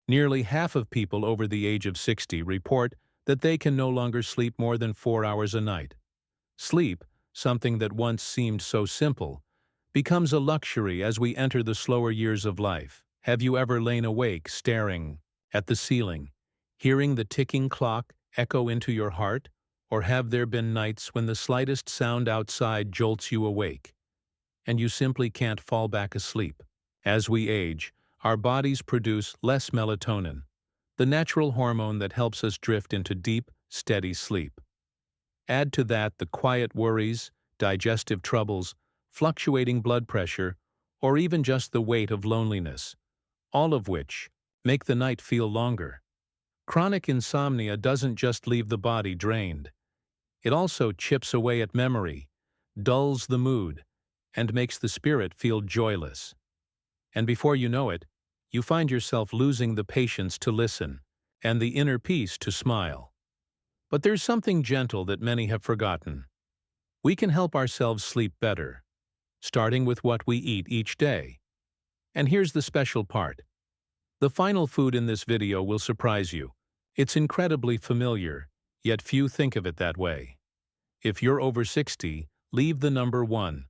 Nearly half of people over the age of 60 report that they can no longer sleep more than 4 hours a night. Sleep, something that once seemed so simple, becomes a luxury as we enter the slower years of life. Have you ever lain awake staring at the ceiling, hearing the ticking clock echo into your heart? Or have there been nights when the slightest sound outside jolts you awake, and you simply can't fall back asleep? As we age, our bodies produce less melatonin, the natural hormone that helps us drift into deep, steady sleep. Add to that the quiet worries, digestive troubles, fluctuating blood pressure, or even just the weight of loneliness, all of which make the night feel longer. Chronic insomnia doesn't just leave the body drained. It also chips away at memory, dulls the mood, and makes the spirit feel joyless. And before you know it, you find yourself losing the patience to listen and the inner peace to smile. But there's something gentle that many have forgotten. We can help ourselves sleep better, starting with what we eat each day. And here's the special part. The final food in this video will surprise you. It's incredibly familiar, yet few think of it that way. If you're over 60, leave the number 1.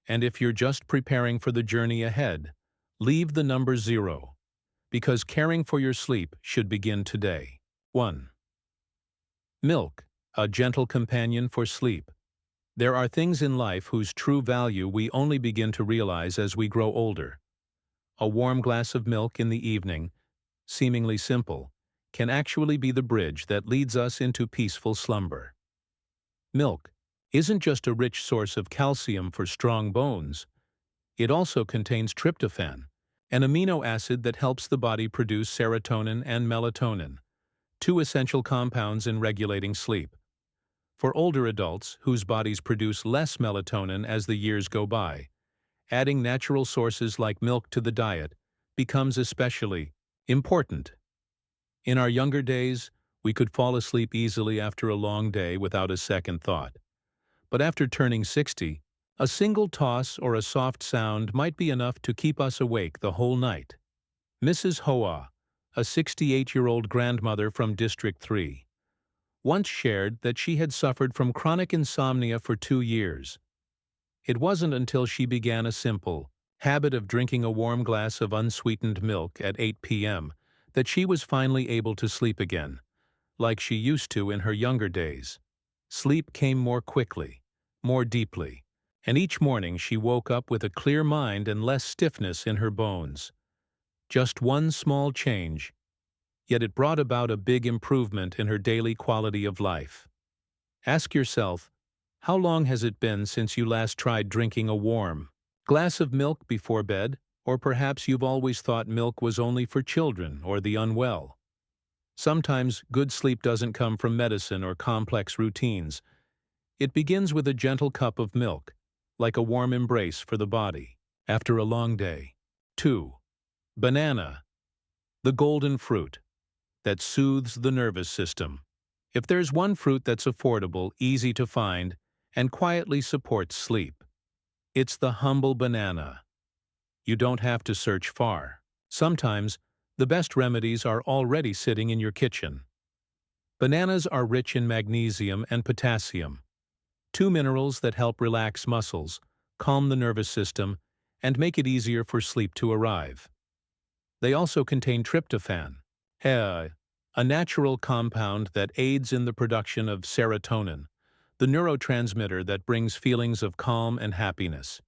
And if you're just preparing for the journey ahead, leave the number 0. Because caring for your sleep should begin today. 1. Milk, a gentle companion for sleep. There are things in life whose true value we only begin to realize as we grow older. A warm glass of milk in the evening, seemingly simple, can actually be the bridge that leads us into peaceful slumber. Milk isn't just a rich source of calcium for strong bones. It also contains tryptophan, an amino acid that helps the body produce serotonin and melatonin, two essential compounds in regulating sleep. For older adults whose bodies produce less melatonin as the years go by, adding natural sources like milk to the diet becomes especially important. In our younger days, we could fall asleep easily after a long day without a second thought. But after turning 60, a single toss or a soft sound might be enough to keep us awake the whole night. Mrs. Hoa, a 68-year-old grandmother from District 3, once shared that she had suffered from chronic insomnia for 2 years. It wasn't until she began a simple habit of drinking a warm glass of unsweetened milk at 8 p.m. that she was finally able to sleep again, like she used to in her younger days. Sleep came more quickly, more deeply, and each morning she woke up with a clear mind and less stiffness in her bones. Just one small change, yet it brought about a big improvement in her daily quality of life. Ask yourself, how long has it been since you last tried drinking a warm glass of milk before bed? Or perhaps you've always thought milk was only for children or the unwell. Sometimes good sleep doesn't come from medicine or complex routines. It begins with a gentle cup of milk, like a warm embrace for the body after a long day. 2. Banana, the golden fruit that soothes the nervous system. If there's one fruit that's affordable, easy to find, and quietly supports sleep, it's the humble banana. You don't have to search far. Sometimes, the best remedies are already sitting in your kitchen. Bananas are rich in magnesium and potassium, two minerals that help relax muscles, calm the nervous system, and make it easier for sleep to arrive. They also contain tryptophan, a natural compound that aids in the production of serotonin, the neurotransmitter that brings feelings of calm and happiness.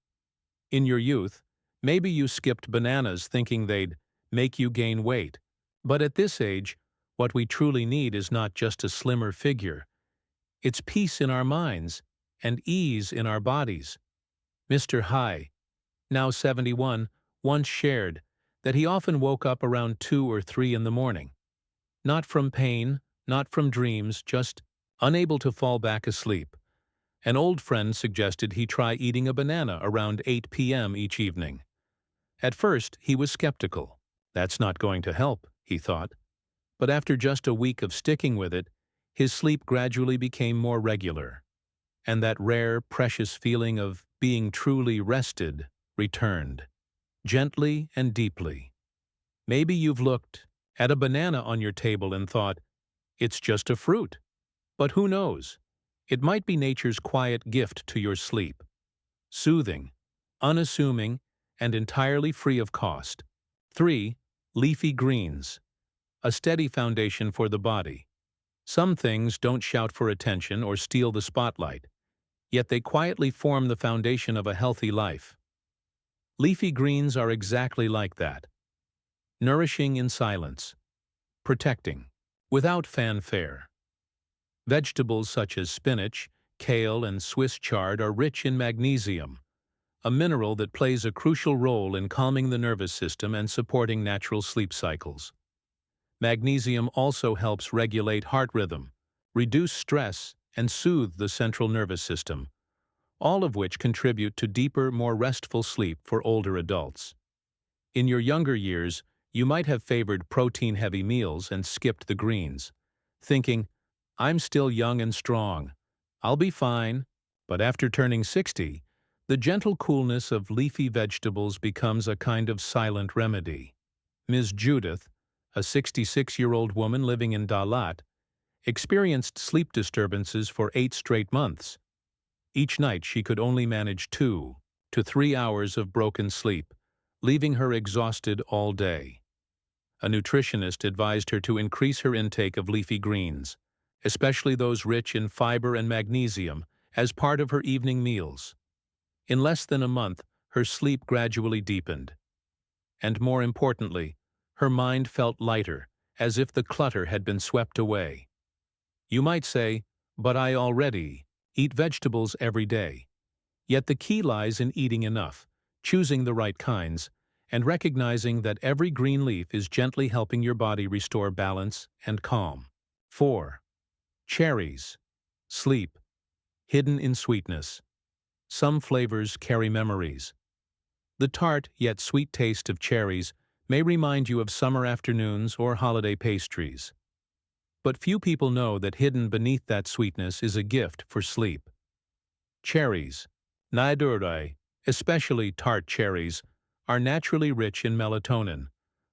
In your youth, maybe you skipped bananas thinking they'd make you gain weight. But at this age, what we truly need is not just a slimmer figure. It's peace in our minds and ease in our bodies. Mr. Hai, now 71, once shared that he often woke up around 2 or 3 in the morning. Not from pain, not from dreams, just unable to fall back asleep. An old friend suggested he try eating a banana around 8 p.m. each evening. At first, he was skeptical. That's not going to help, he thought. But after just a week of sticking with it, his sleep gradually became more regular, and that rare, precious feeling of being truly rested returned, gently and deeply. Maybe you've looked Had a banana on your table and thought, it's just a fruit. But who knows? It might be nature's quiet gift to your sleep. Soothing, unassuming, and entirely free of cost. 3. Leafy greens. A steady foundation for the body. Some things don't shout for attention or steal the spotlight, yet they quietly form the foundation of a healthy life. Leafy greens are exactly like that. Nourishing in silence. Protecting, without fanfare. Vegetables such as spinach, kale, and Swiss chard are rich in magnesium, a mineral that plays a crucial role in calming the nervous system and supporting natural sleep cycles. Magnesium also helps regulate heart rhythm, reduce stress, and soothe the central nervous system, all of which contribute to deeper, more restful sleep for older adults. In your younger years, you might have favored protein-heavy meals and skipped the greens, thinking, I'm still young and strong. I'll be fine. But after turning 60, the gentle coolness of leafy vegetables becomes a kind of silent remedy. Ms. Judith, a 66-year-old woman living in Dalat, experienced sleep disturbances for 8 straight months. Each night she could only manage 2 to 3 hours of broken sleep, leaving her exhausted all day. A nutritionist advised her to increase her intake of leafy greens, especially those rich in fiber and magnesium, as part of her evening meals. In less than a month, her sleep gradually deepened. And more importantly, her mind felt lighter, as if the clutter had been swept away. You might say, but I already eat vegetables every day. Yet the key lies in eating enough, choosing the right kinds, and recognizing that every green leaf is gently helping your body restore balance and calm. 4. Cherries. Sleep. Hidden in sweetness. Some flavors carry memories. The tart yet sweet taste of cherries may remind you of summer afternoons or holiday pastries. But few people know that hidden beneath that sweetness is a gift for sleep. Cherries, nadurai, especially tart cherries, are naturally rich in melatonin,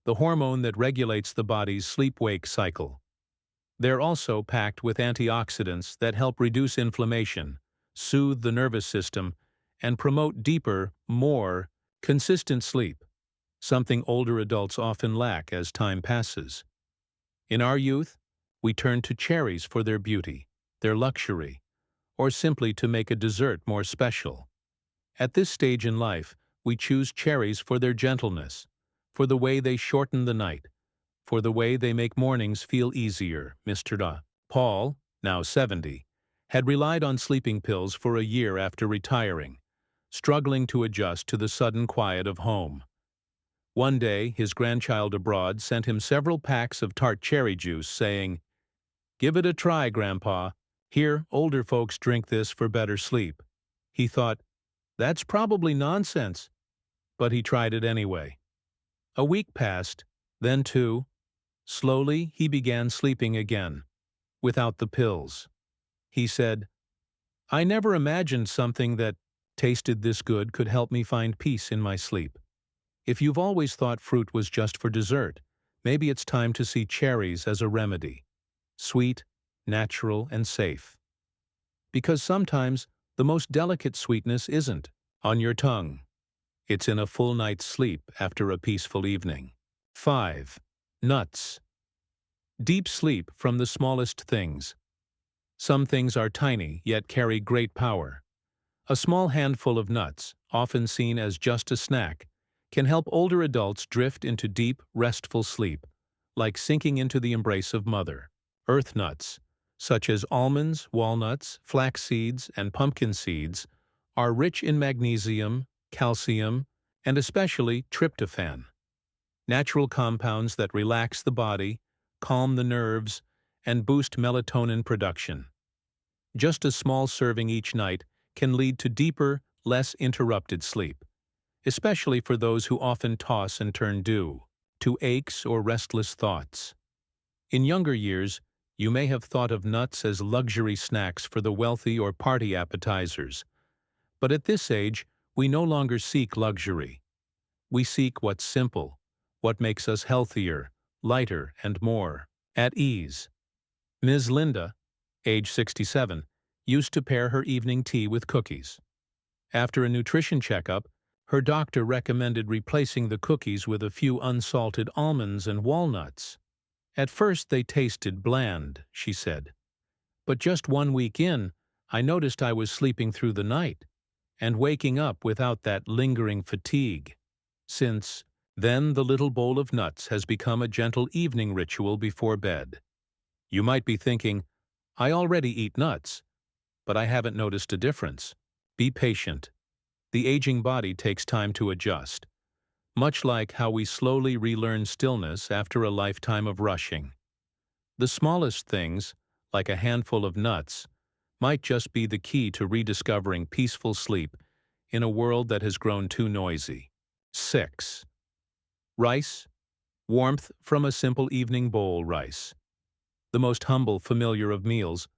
the hormone that regulates the body's sleep-wake cycle. They're also packed with antioxidants that help reduce inflammation, soothe the nervous system, and promote deeper, more consistent sleep, something older adults often lack as time passes. In our youth, we turn to cherries for their beauty, their luxury, or simply to make a dessert more special. At this stage in life, we choose cherries for their gentleness, for the way they shorten the night, for the way they make mornings feel easier. Mr. Paul, now 70, had relied on sleeping pills for a year after retiring, struggling to adjust to the sudden quiet of home. One day, his grandchild abroad sent him several packs of tart cherry juice, saying, "Give it a try, Grandpa. Here, older folks drink this for better sleep." He thought, that's probably nonsense, but he tried it anyway. A week passed, then 2. Slowly, he began sleeping again, without the pills. He said, I never imagined something that tasted this good could help me find peace in my sleep. If you've always thought fruit was just for dessert, maybe it's time to see cherries as a remedy. Sweet, natural, and safe. Because sometimes the most delicate sweetness isn't on your tongue. It's in a full night's sleep after a peaceful evening. 5. Nuts. Deep sleep from the smallest things. Some things are tiny yet carry great power. A small handful of nuts, often seen as just a snack, can help older adults drift into deep, restful sleep, like sinking into the embrace of Mother. Earth nuts, such as almonds, walnuts, flax seeds, and pumpkin seeds, are rich in magnesium, calcium, and especially tryptophan, natural compounds that relax the body, calm the nerves, and boost melatonin production. Just a small serving each night can lead to deeper, less interrupted sleep, especially for those who often toss and turn due to aches or restless thoughts. In younger years, you may have thought of nuts as luxury snacks for the wealthy or party appetizers. But at this age, we no longer seek luxury. We seek what's simple, what makes us healthier, lighter, and more at ease. Ms. Linda, age 67, used to pair her evening tea with cookies. After a nutrition checkup, her doctor recommended replacing the cookies with a few unsalted almonds and walnuts. At first they tasted bland, she said. But just 1 week in, I noticed I was sleeping through the night and waking up without that lingering fatigue. Since then, the little bowl of nuts has become a gentle evening ritual before bed. You might be thinking, I already eat nuts, but I haven't noticed a difference. Be patient. The aging body takes time to adjust, much like how we slowly relearn stillness after a lifetime of rushing. The smallest things, like a handful of nuts, might just be the key to rediscovering peaceful sleep in a world that has grown too noisy. 6. Rice. Warmth from a simple evening bowl. Rice, the most humble, familiar of meals,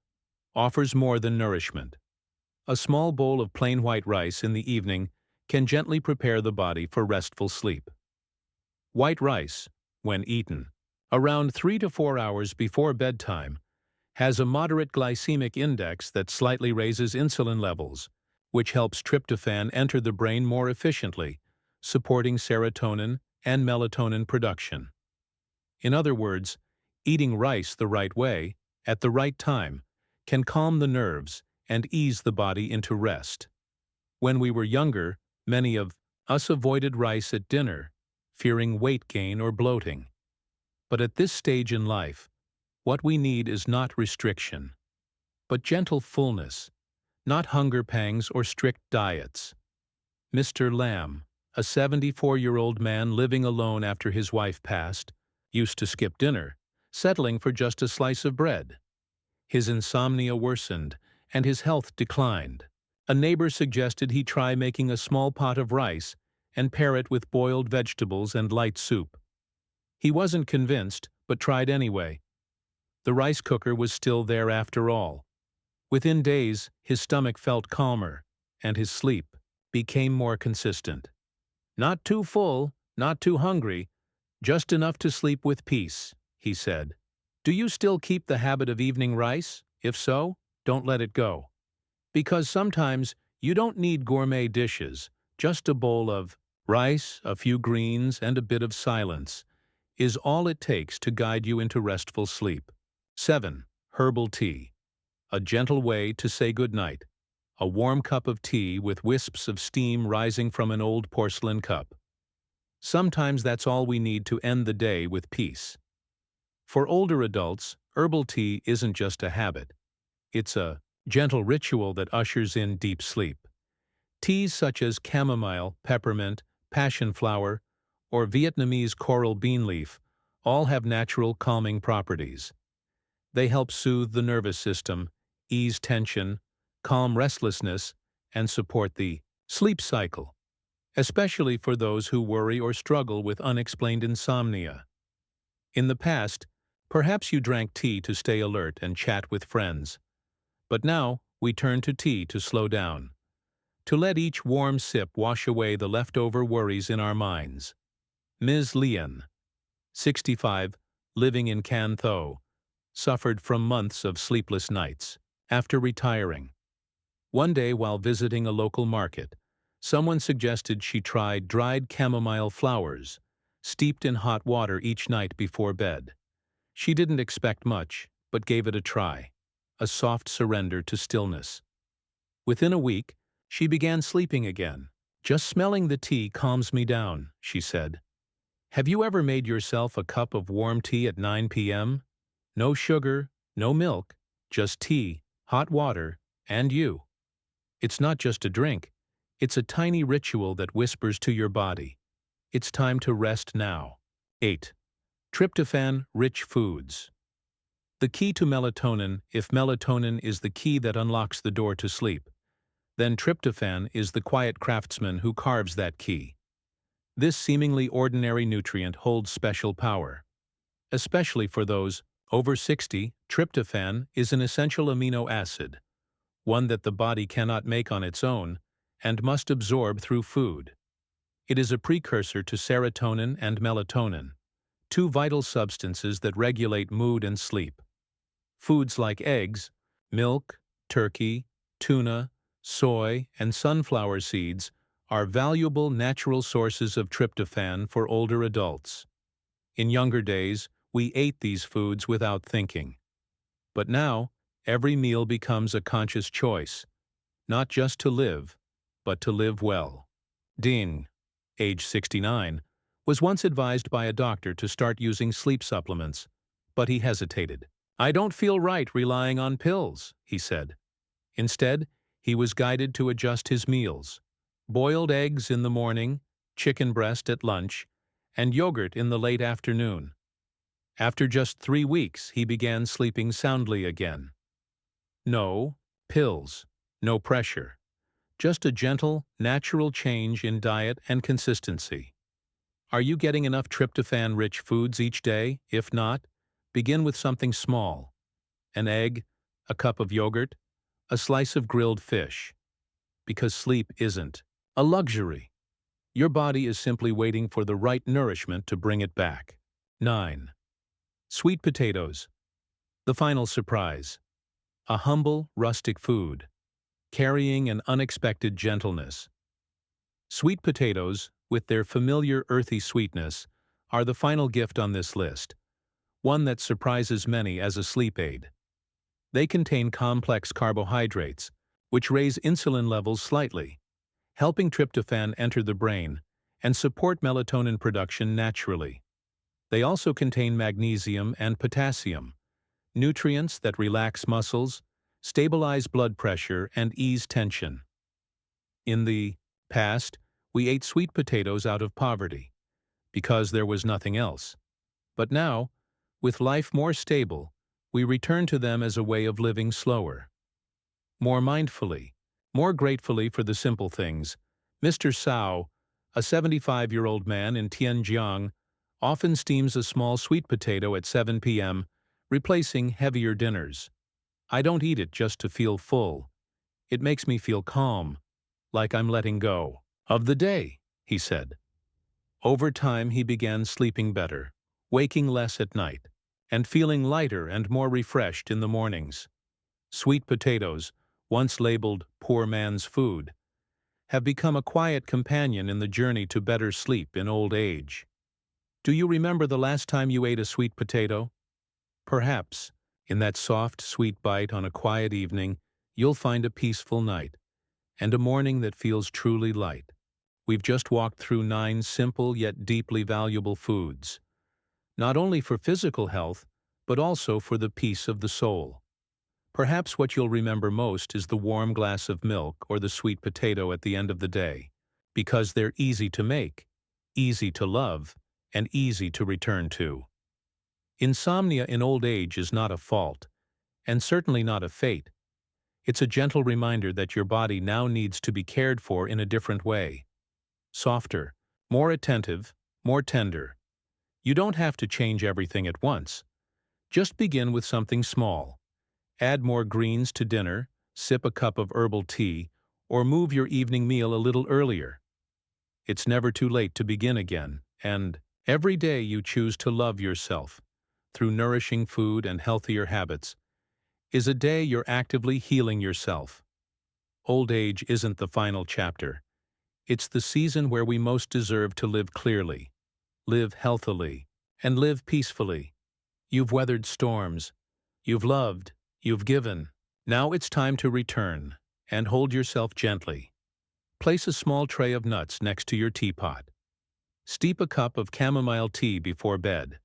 offers more than nourishment. A small bowl of plain white rice in the evening can gently prepare the body for restful sleep. White rice, when eaten around 3 to 4 hours before bedtime, has a moderate glycemic index that slightly raises insulin levels, which helps tryptophan enter the brain more efficiently, supporting serotonin and melatonin production. In other words, eating rice the right way, at the right time, can calm the nerves and ease the body into rest. When we were younger, many of us avoided rice at dinner, fearing weight gain or bloating. But at this stage in life, what we need is not restriction, but gentle fullness, not hunger pangs or strict diets. Mr. Lamb, a 74-year-old man living alone after his wife passed, used to skip dinner, settling for just a slice of bread. His insomnia worsened, and his health declined. A neighbor suggested he try making a small pot of rice and pair it with boiled vegetables and light soup. He wasn't convinced, but tried anyway. The rice cooker was still there after all. Within days, his stomach felt calmer, and his sleep became more consistent. Not too full, not too hungry, just enough to sleep with peace, he said. Do you still keep the habit of evening rice? If so, don't let it go. Because sometimes you don't need gourmet dishes, just a bowl of rice, a few greens, and a bit of silence is all it takes to guide you into restful sleep. 7. Herbal tea. A gentle way to say goodnight. A warm cup of tea with wisps of steam rising from an old porcelain cup. Sometimes that's all we need to end the day with peace. For older adults, herbal tea isn't just a habit. It's a gentle ritual that ushers in deep sleep. Teas such as chamomile, peppermint, passion flower, or Vietnamese coral bean leaf all have natural calming properties. They help soothe the nervous system, ease tension, calm restlessness, and support the sleep cycle, especially for those who worry or struggle with unexplained insomnia. In the past, perhaps you drank tea to stay alert and chat with friends. But now, we turn to tea to slow down, to let each warm sip wash away the leftover worries in our minds. Ms. Lian, 65, living in Can Tho, suffered from months of sleepless nights. After retiring, one day while visiting a local market, someone suggested she try dried chamomile flowers, steeped in hot water each night before bed. She didn't expect much, but gave it a try, a soft surrender to stillness. Within a week, she began sleeping again. Just smelling the tea calms me down, she said. Have you ever made yourself a cup of warm tea at 9 p.m.? No sugar, no milk, just tea, hot water, and you. It's not just a drink. It's a tiny ritual that whispers to your body. It's time to rest now. 8. Tryptophan-rich foods. The key to melatonin. If melatonin is the key that unlocks the door to sleep, then tryptophan is the quiet craftsman who carves that key. This seemingly ordinary nutrient holds special power. Especially for those over 60, tryptophan is an essential amino acid, one that the body cannot make on its own and must absorb through food. It is a precursor to serotonin and melatonin, two vital substances that regulate mood and sleep. Foods like eggs, milk, turkey, tuna, soy, and sunflower seeds are valuable natural sources of tryptophan for older adults. In younger days, we ate these foods without thinking. But now, every meal becomes a conscious choice, not just to live, but to live well. Ding, age 69, was once advised by a doctor to start using sleep supplements, but he hesitated. "I don't feel right relying on pills," he said. Instead, he was guided to adjust his meals: boiled eggs in the morning, chicken breast at lunch, and yogurt in the late afternoon. After just 3 weeks, he began sleeping soundly again. No pills, no pressure. Just a gentle, natural change in diet and consistency. Are you getting enough tryptophan-rich foods each day? If not, begin with something small: an egg, a cup of yogurt, a slice of grilled fish. Because sleep isn't a luxury. Your body is simply waiting for the right nourishment to bring it back. 9. Sweet potatoes. The final surprise. A humble, rustic food, carrying an unexpected gentleness. Sweet potatoes, with their familiar earthy sweetness, are the final gift on this list, one that surprises many as a sleep aid. They contain complex carbohydrates, which raise insulin levels slightly, helping tryptophan enter the brain and support melatonin production naturally. They also contain magnesium and potassium, nutrients that relax muscles, stabilize blood pressure, and ease tension. In the past, we ate sweet potatoes out of poverty, because there was nothing else. But now, with life more stable, we return to them as a way of living slower, more mindfully, more gratefully for the simple things. Mr. Sao, a 75-year-old man in Tianjiang, often steams a small sweet potato at 7 p.m., replacing heavier dinners. "I don't eat it just to feel full. It makes me feel calm, like I'm letting go of the day," he said. Over time, he began sleeping better, waking less at night, and feeling lighter and more refreshed in the mornings. Sweet potatoes, once labeled poor man's food, have become a quiet companion in the journey to better sleep in old age. Do you remember the last time you ate a sweet potato? Perhaps, in that soft, sweet bite on a quiet evening, you'll find a peaceful night, and a morning that feels truly light. We've just walked through 9 simple yet deeply valuable foods, not only for physical health, but also for the peace of the soul. Perhaps what you'll remember most is the warm glass of milk or the sweet potato at the end of the day, because they're easy to make, easy to love, and easy to return to. Insomnia in old age is not a fault, and certainly not a fate. It's a gentle reminder that your body now needs to be cared for in a different way. Softer, more attentive, more tender. You don't have to change everything at once. Just begin with something small. Add more greens to dinner, sip a cup of herbal tea, or move your evening meal a little earlier. It's never too late to begin again, and every day you choose to love yourself through nourishing food and healthier habits is a day you're actively healing yourself. Old age isn't the final chapter. It's the season where we most deserve to live clearly, live healthily, and live peacefully. You've weathered storms. You've loved. You've given. Now it's time to return, and hold yourself gently. Place a small tray of nuts next to your teapot. Steep a cup of chamomile tea before bed.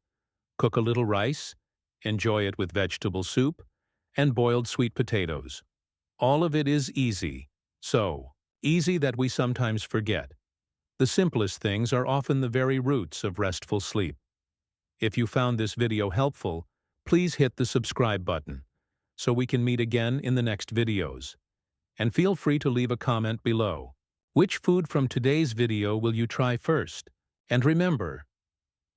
Cook a little rice, enjoy it with vegetable soup, and boiled sweet potatoes. All of it is easy, so easy that we sometimes forget. The simplest things are often the very roots of restful sleep. If you found this video helpful, please hit the subscribe button, so we can meet again in the next videos. And feel free to leave a comment below. Which food from today's video will you try first? And remember,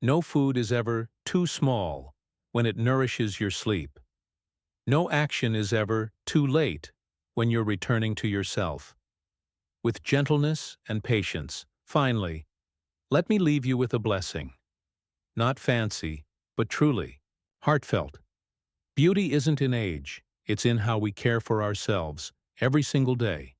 no food is ever too small when it nourishes your sleep. No action is ever too late when you're returning to yourself. With gentleness and patience, finally, let me leave you with a blessing. not fancy, but truly heartfelt. Beauty isn't in age, it's in how we care for ourselves every single day.